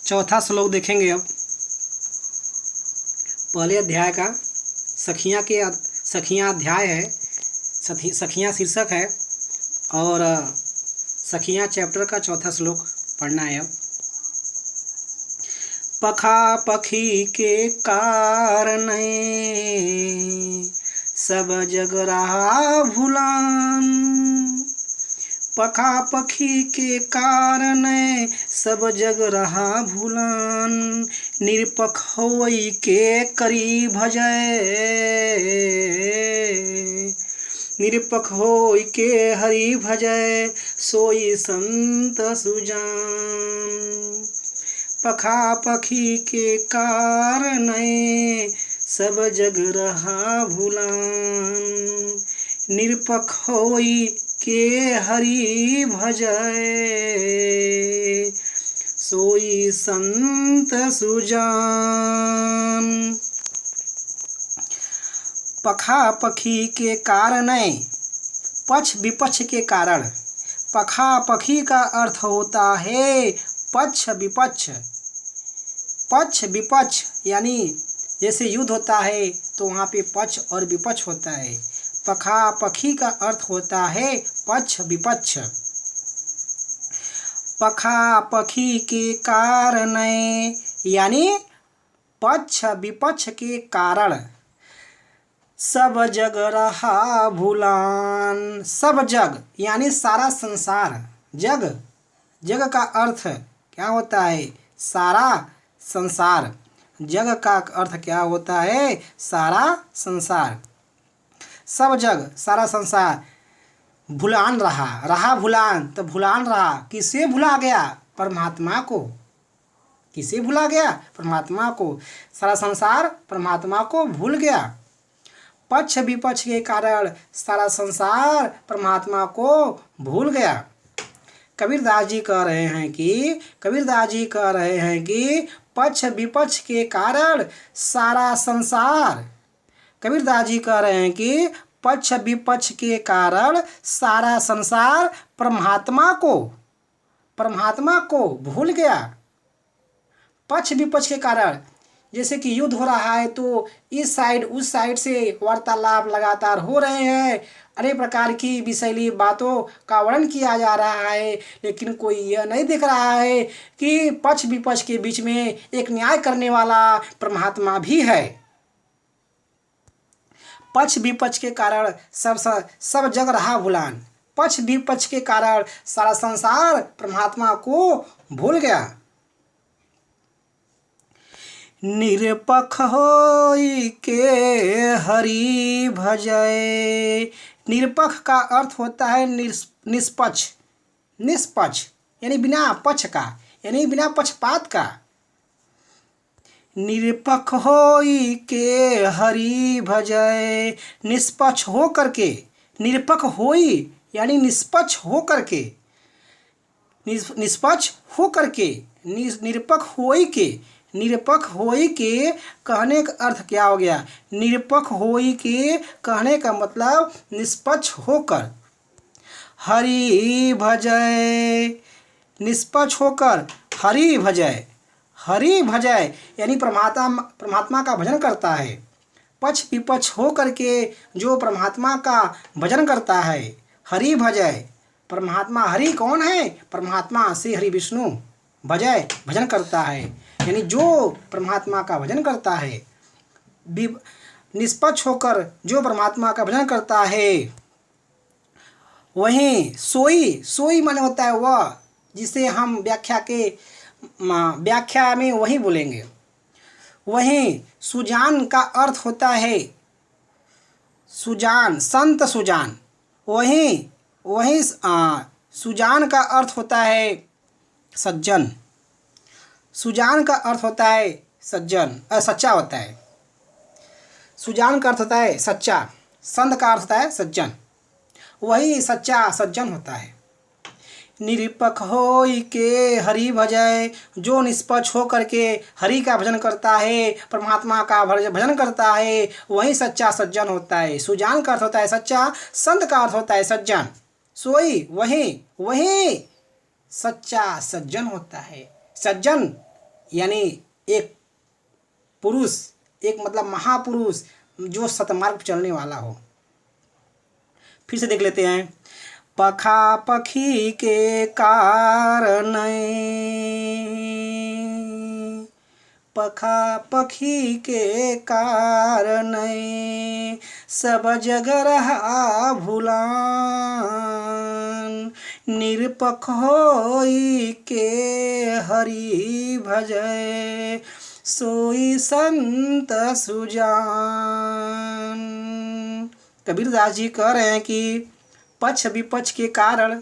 चौथा श्लोक देखेंगे अब। पहले अध्याय का सखियाँ अध्याय है, सखियाँ शीर्षक है और सखियाँ चैप्टर का चौथा श्लोक पढ़ना है अब। पखा पखी के कारण सब जग रहा भुलान, पखा पखी के कारण सब जग रहा भुलान, निरपख होई के करी भजय, निरपख होई के हरि भजय सोई संत सुजान। पखा पखी के कारण सब जग रहा भुलान, निरपख होई के हरि भजय सोई संत सुजान। पखा पखी के कारण, पक्ष विपक्ष के कारण। पखा पखी का अर्थ होता है पक्ष विपक्ष। पक्ष विपक्ष यानी जैसे युद्ध होता है तो वहाँ पे पक्ष और विपक्ष होता है। पखा पखी का अर्थ होता है पक्ष विपक्ष। पखा पखी के कारण यानी पक्ष विपक्ष के कारण सब जग रहा भुलान। सब जग यानी सारा संसार। जग, जग का अर्थ क्या होता है? सारा संसार। जग का अर्थ क्या होता है? सारा संसार। सब जग सारा संसार भुलान रहा। रहा भुलान तो भुलान रहा। किसे भुला गया? परमात्मा को। किसे भुला गया? परमात्मा को। सारा संसार परमात्मा को भूल गया। पक्ष विपक्ष के कारण सारा संसार परमात्मा को भूल गया। कबीरदास जी कह रहे हैं कि पक्ष विपक्ष के कारण सारा संसार, कबीरदास जी कह रहे हैं कि पक्ष विपक्ष के कारण सारा संसार परमात्मा को भूल गया। पक्ष विपक्ष के कारण जैसे कि युद्ध हो रहा है तो इस साइड उस साइड से वार्तालाप लगातार हो रहे हैं, अनेक प्रकार की विषैली बातों का वर्णन किया जा रहा है, लेकिन कोई यह नहीं देख रहा है कि पक्ष विपक्ष के बीच में एक न्याय करने वाला परमात्मा भी है। पक्ष विपक्ष के कारण सब जग रहा भुलान। पक्ष विपक्ष के कारण सारा संसार परमात्मा को भूल गया। निरपख होई के हरि भजय। निरपख का अर्थ होता है निष्पक्ष। निष्पक्ष यानी बिना पक्ष का, यानी बिना पक्षपात का। निरपख होई के हरि भजय। निष्पक्ष हो करके, निरपख होई यानी निष्पक्ष हो करके, निष्पक्ष हो करके, निरपख होई के। निरपख होई के कहने का अर्थ क्या हो गया? निरपख होई के कहने का मतलब निष्पक्ष होकर। हरि भजय, निष्पक्ष होकर हरि भजय। हरि भजय यानी परमात्मा का भजन करता है। पक्ष विपक्ष हो करके जो परमात्मा का भजन करता है, हरि भजय। परमात्मा हरि कौन है? परमात्मा श्री हरि विष्णु। भजय भजन करता है यानी जो परमात्मा का भजन करता है। निष्पक्ष होकर जो परमात्मा का भजन करता है वहीं सोई। सोई माने होता है वह, जिसे हम व्याख्या में वही बोलेंगे। वहीं सुजान का अर्थ होता है सुजान, संत सुजान। वहीं सुजान का अर्थ होता है सज्जन। सुजान का अर्थ होता है सज्जन, सच्चा होता है। सुजान का अर्थ होता है सच्चा, संत का अर्थ होता है सज्जन। वही सच्चा सज्जन होता है। निरपख होई के हरि भजय। जो निष्पक्ष हो करके हरि का भजन करता है, परमात्मा का भजन करता है, वही सच्चा सज्जन होता है। सुजान का अर्थ होता है सच्चा, संत का अर्थ होता है सज्जन। सोई वही सच्चा सज्जन होता है। सज्जन यानी एक पुरुष, एक मतलब महापुरुष जो सतमार्ग पर चलने वाला हो। फिर से देख लेते हैं। पखा पखी के कारण, पखा पखी के कारण सब जग रहा भुलान। निरपख होई के हरि भजय, सोई संत सुजान। कबीरदास जी कह रहे हैं कि पक्ष विपक्ष के कारण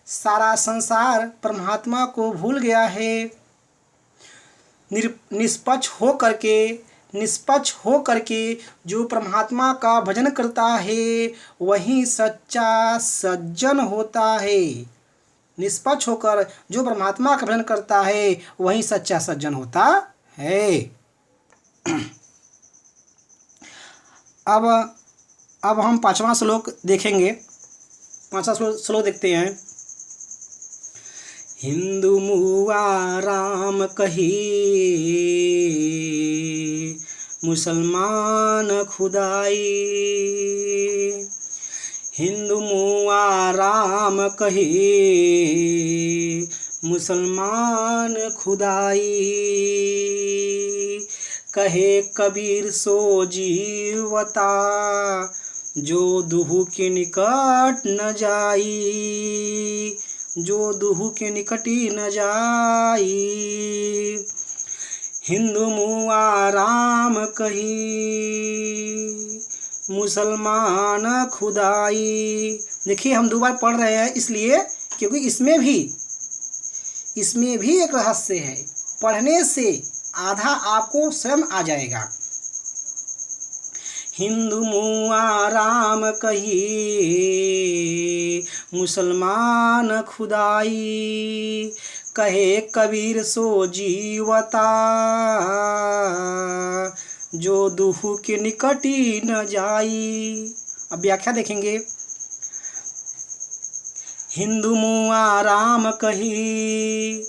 सारा संसार परमात्मा को भूल गया है। निष्पक्ष हो करके जो परमात्मा का भजन करता है वही सच्चा सज्जन होता है। निष्पक्ष होकर जो परमात्मा का भजन करता है वही सच्चा सज्जन होता है। अब हम 5वां श्लोक देखेंगे। 5वां श्लोक देखते हैं। हिंदू मुआ राम कही, मुसलमान खुदाई। हिंदू मुआ राम कही, मुसलमान खुदाई। कहे कबीर सो जीवता, जो दुहु के निकट न जाई, जो दुहु के निकटी न जाई। हिंदू मुआ राम कही, मुसलमान खुदाई। देखिए हम 2 बार पढ़ रहे हैं इसलिए क्योंकि इसमें भी एक रहस्य है। पढ़ने से आधा आपको स्वयं आ जाएगा। हिंदू मुआ राम कही, मुसलमान खुदाई। कहे कबीर सो जीवता, जो दुहु के निकटी न जाई। अब व्याख्या देखेंगे। हिंदू मुआ राम कही,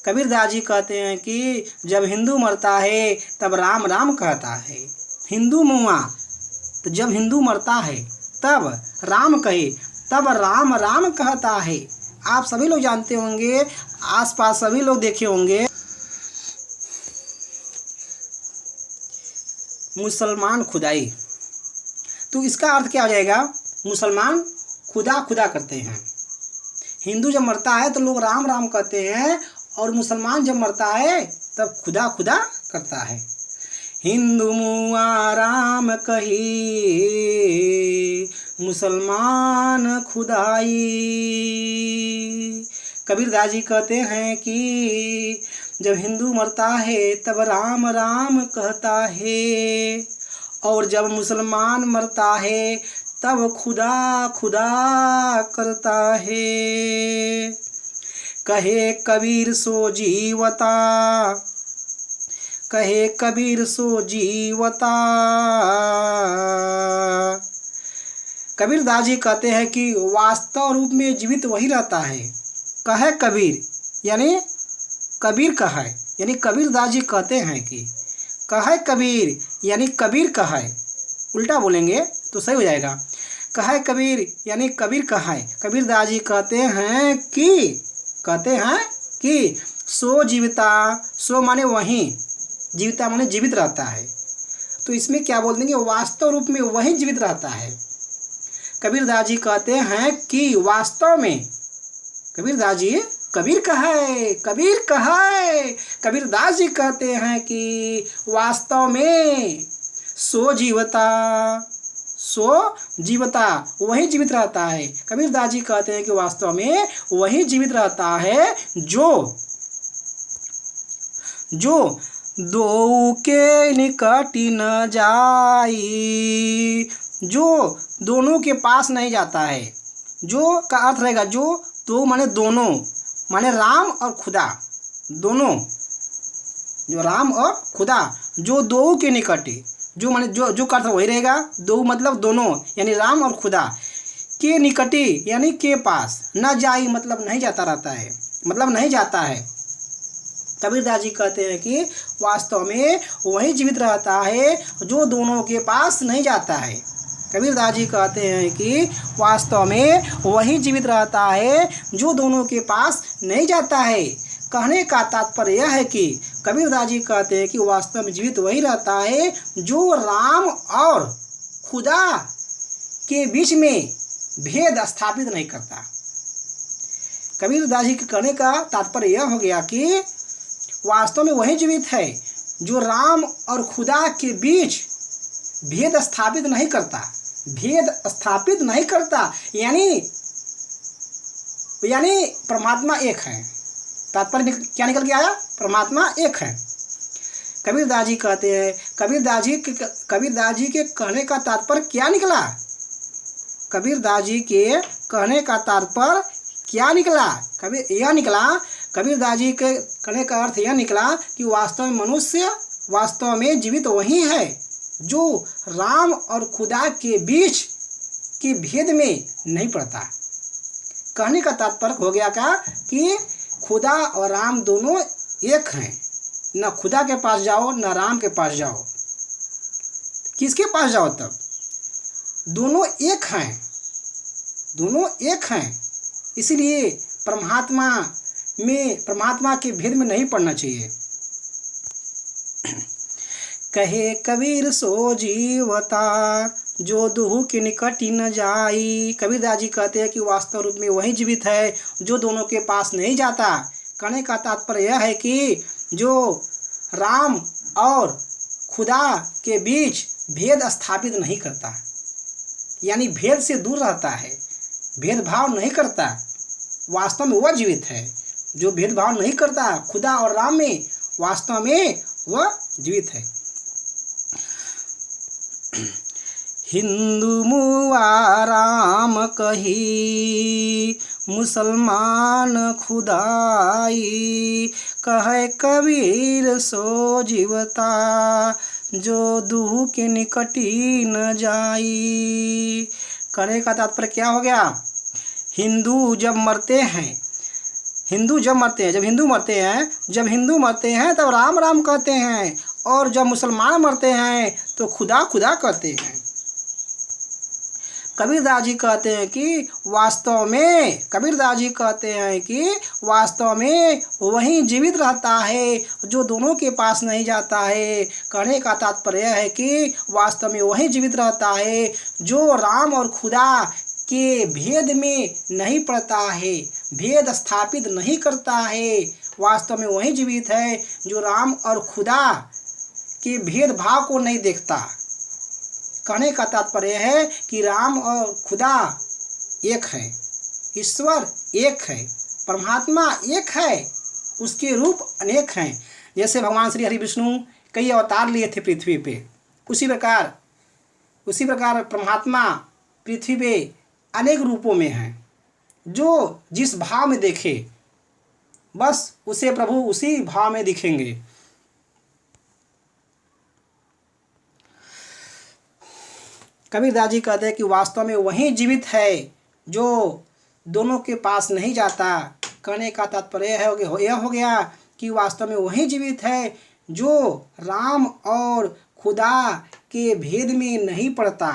कबीरदास जी कहते हैं कि जब हिंदू मरता है तब राम राम कहता है। हिंदू मुआ, तो जब हिंदू मरता है तब राम कहे, तब राम राम कहता है। आप सभी लोग जानते होंगे, आसपास सभी लोग देखे होंगे, मुसलमान खुदाई। तो इसका अर्थ क्या हो जाएगा? मुसलमान खुदा खुदा करते हैं। हिंदू जब मरता है तो लोग राम राम कहते हैं, और मुसलमान जब मरता है तब खुदा खुदा करता है। हिंदू मुआ राम कही, मुसलमान खुदाई। कबीरदास जी कहते हैं कि जब हिंदू मरता है तब राम राम कहता है, और जब मुसलमान मरता है तब खुदा खुदा करता है। कहे कबीर सो जीवता, कहे कबीर सो जीवता। कबीरदास जी कहते हैं कि वास्तव रूप में जीवित वही रहता है। कहे कबीर यानी कबीर कहे, यानी कबीरदास जी कहते हैं कि कहे कबीर यानी कबीर कहे। उल्टा बोलेंगे तो सही हो जाएगा। कहे कबीर यानी कबीर कहे। कबीरदास जी कहते हैं कि सो जीविता, सो माने वहीं, जीविता माने जीवित रहता है। तो इसमें क्या बोल देंगे? वास्तव रूप में वही जीवित रहता है। कबीरदास जी कहते हैं कि वास्तव में, कबीरदास जी कबीर कहे, कबीर कहे। कबीरदास जी कहते हैं कि वास्तव में सो जीवता वही जीवित रहता है। कबीरदास जी कहते हैं कि वास्तव में वही जीवित रहता है जो दो के निकट न जाई, जो दोनों के पास नहीं जाता है। जो का अर्थ रहेगा जो, तो माने दोनों, माने राम और खुदा दोनों, जो राम और खुदा, जो दो के निकट, जो माने जो का अर्थ वही रहेगा। दो मतलब दोनों, यानी राम और खुदा के निकटी यानी के पास, न जाई मतलब नहीं जाता रहता है, मतलब नहीं जाता है। कबीरदास जी कहते हैं कि वास्तव में वही जीवित रहता है जो दोनों के पास नहीं जाता है। कबीरदास जी कहते हैं कि वास्तव में वही जीवित रहता है जो दोनों के पास नहीं जाता है। कहने का तात्पर्य यह है कि कबीरदास जी कहते हैं कि वास्तव में जीवित वही रहता है जो राम और खुदा के बीच में भेद स्थापित नहीं करता। कबीरदास जी के कहने का तात्पर्य यह हो गया कि वास्तव में वही जीवित है जो राम और खुदा के बीच भेद स्थापित नहीं करता। भेद स्थापित नहीं करता यानी परमात्मा एक है। तात्पर्य क्या निकल के आया? परमात्मा एक है। कबीरदास जी कहते हैं, कबीरदास जी के कहने का तात्पर्य क्या निकला? कबीरदास जी के कहने का तात्पर्य क्या निकला? कबीरदास जी के कहने का अर्थ यह निकला कि वास्तव में मनुष्य वास्तव में जीवित वही है जो राम और खुदा के बीच के भेद में नहीं पड़ता। कहने का तात्पर्य हो गया क्या कि खुदा और राम दोनों एक हैं। न खुदा के पास जाओ न राम के पास जाओ, किसके पास जाओ? तब दोनों एक हैं, दोनों एक हैं। इसलिए परमात्मा के भेद में नहीं पड़ना चाहिए। कहे कबीर सो जीवता जो दुहु के निकट न जाई। कबीरदास जी कहते हैं कि वास्तव रूप में वही जीवित है जो दोनों के पास नहीं जाता। कहने का तात्पर्य यह है कि जो राम और खुदा के बीच भेद स्थापित नहीं करता, यानी भेद से दूर रहता है, भेदभाव नहीं करता, वास्तव में वह जीवित है जो भेदभाव नहीं करता। खुदा और राम में वास्तव में वह जीवित है। हिंदू मुआ राम कही मुसलमान खुदाई, कहे कबीर सो जीवता जो दूह के निकटी न जाई। कहने का तात्पर्य क्या हो गया? हिंदू जब मरते हैं, जब हिंदू मरते हैं तब राम राम कहते हैं, और जब मुसलमान मरते हैं तो खुदा खुदा कहते हैं। कबीरदास जी कहते हैं कि वास्तव में वही जीवित रहता है जो दोनों के पास नहीं जाता है। कहने का तात्पर्य है कि वास्तव में वही जीवित रहता है जो राम और खुदा के भेद में नहीं पड़ता है, भेद स्थापित नहीं करता है। वास्तव में वही जीवित है जो राम और खुदा के भेदभाव को नहीं देखता। कहने का तात्पर्य है कि राम और खुदा एक है, ईश्वर एक है, परमात्मा एक है, उसके रूप अनेक हैं। जैसे भगवान श्री हरि विष्णु कई अवतार लिए थे पृथ्वी पे, उसी प्रकार परमात्मा पृथ्वी पे अनेक रूपों में हैं। जो जिस भाव में देखे बस उसे प्रभु उसी भाव में दिखेंगे। कबीरदास जी कहते हैं कि वास्तव में वही जीवित है जो दोनों के पास नहीं जाता। कहने का तात्पर्य यह हो गया कि वास्तव में वही जीवित है जो राम और खुदा के भेद में नहीं पड़ता।